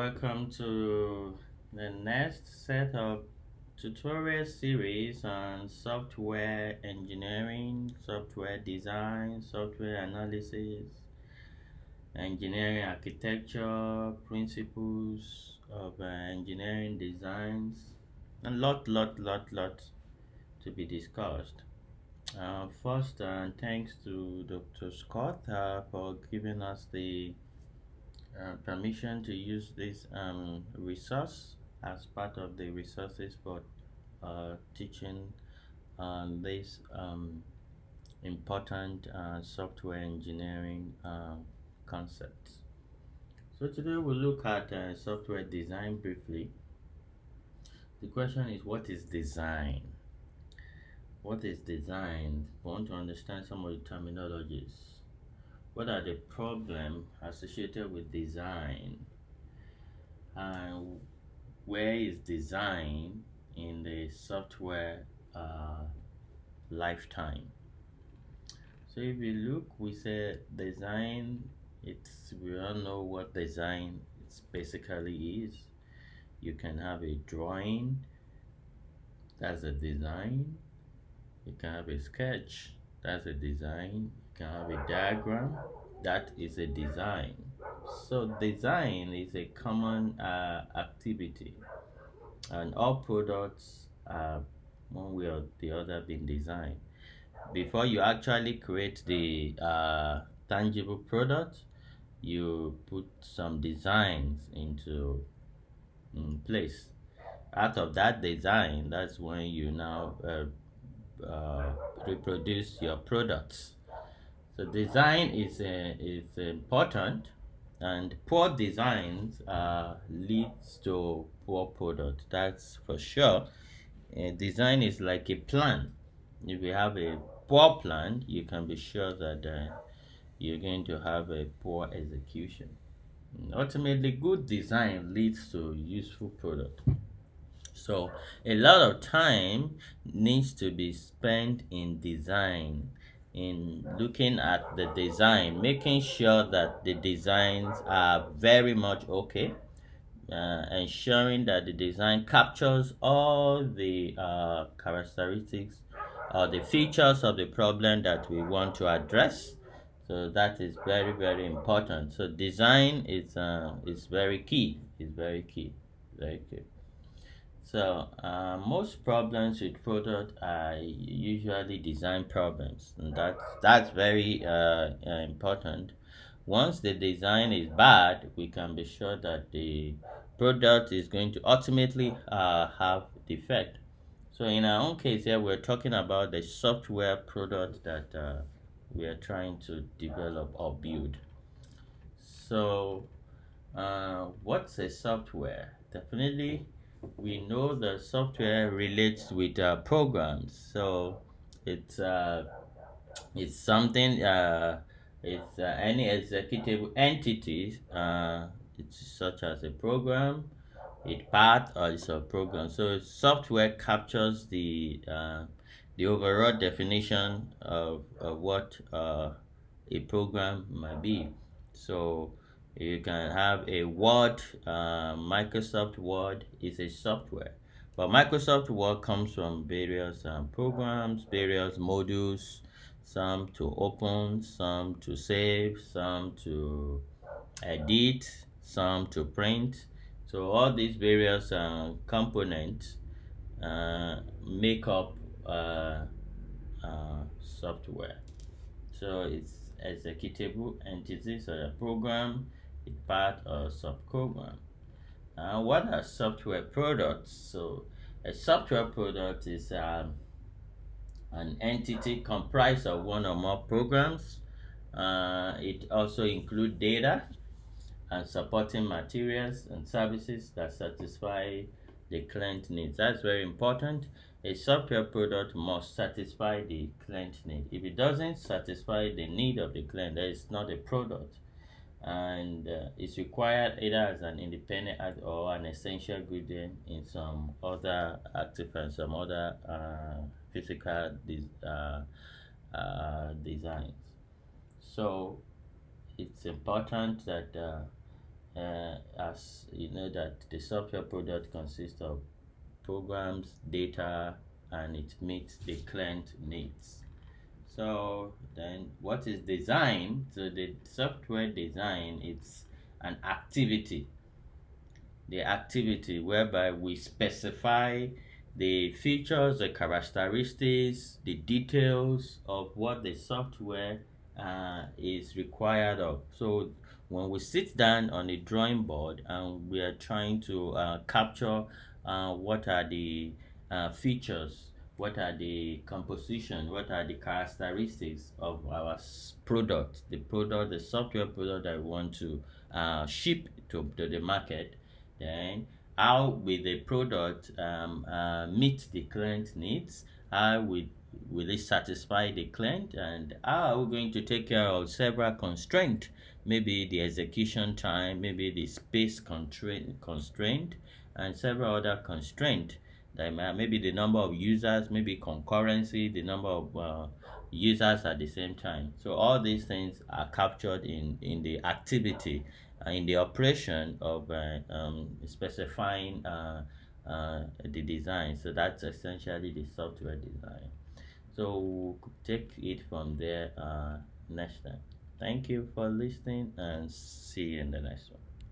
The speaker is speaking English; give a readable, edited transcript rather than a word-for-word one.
welcome to the next set of tutorial series on software engineering, software design, software analysis, engineering architecture, principles of engineering designs, and lot to be discussed. First, thanks to Dr. Scott for giving us the permission to use this resource as part of the resources for teaching this important software engineering concepts. So today we'll look at software design briefly. The question is, what is design? What is design? We want to understand some of the terminologies. What are the problems associated with design? And where is design in the software lifetime? So if you look, we say design, we all know what design basically is. You can have a drawing, that's a design. You can have a sketch, that's a design. You can have a diagram, that is a design. So design is a common activity, and all products are one way or the other been designed. Before you actually create the tangible product, you put some designs into place. Out of that design, that's when you now reproduce your products. So design is important, and poor designs leads to poor product. That's for sure. Design is like a plan. If you have a poor plan, you can be sure that you're going to have a poor execution. Ultimately, good design leads to useful product. So a lot of time needs to be spent in design, in looking at the design, making sure that the designs are very much okay, ensuring that the design captures all the characteristics or the features of the problem that we want to address. So that is very important. So design is very key. Is very key. Very key. So most problems with product are usually design problems, and that's very important. Once the design is bad, we can be sure that the product is going to ultimately have defect. So in our own case here, we're talking about the software product that we are trying to develop or build. So what's a software? Definitely, we know the software relates with programs. So it's uh, it's something. It's any executable entity. It's such as a program, a part, or it's a program. So software captures the overall definition of what a program might be. So you can have a Word, Microsoft Word is a software. But Microsoft Word comes from various programs, various modules, some to open, some to save, some to edit, some to print. So all these various components make up software. So it's executable entities or a program, a part or subprogram. What are software products? So a software product is an entity comprised of one or more programs. It also includes data and supporting materials and services that satisfy the client needs. That's very important. A software product must satisfy the client need. If it doesn't satisfy the need of the client, then it's not a product. And it's required either as an independent act or an essential ingredient in some other active and some other physical designs. So it's important that as you know that the software product consists of programs, data, and it meets the client needs. So then what is design? So the software design, it's an activity, the activity whereby we specify the features, the characteristics, the details of what the software is required of. So when we sit down on a drawing board and we are trying to capture what are the features, what are the composition, what are the characteristics of our product, the software product that we want to ship to the market, then how will the product meet the client needs? How will it satisfy the client? And how are we going to take care of several constraints? Maybe the execution time, maybe the space constraint, and several other constraints. Maybe the number of users, maybe concurrency, the number of users at the same time. So all these things are captured in the activity, in the operation of specifying the design. So that's essentially the software design. So we'll take it from there next time. Thank you for listening and see you in the next one.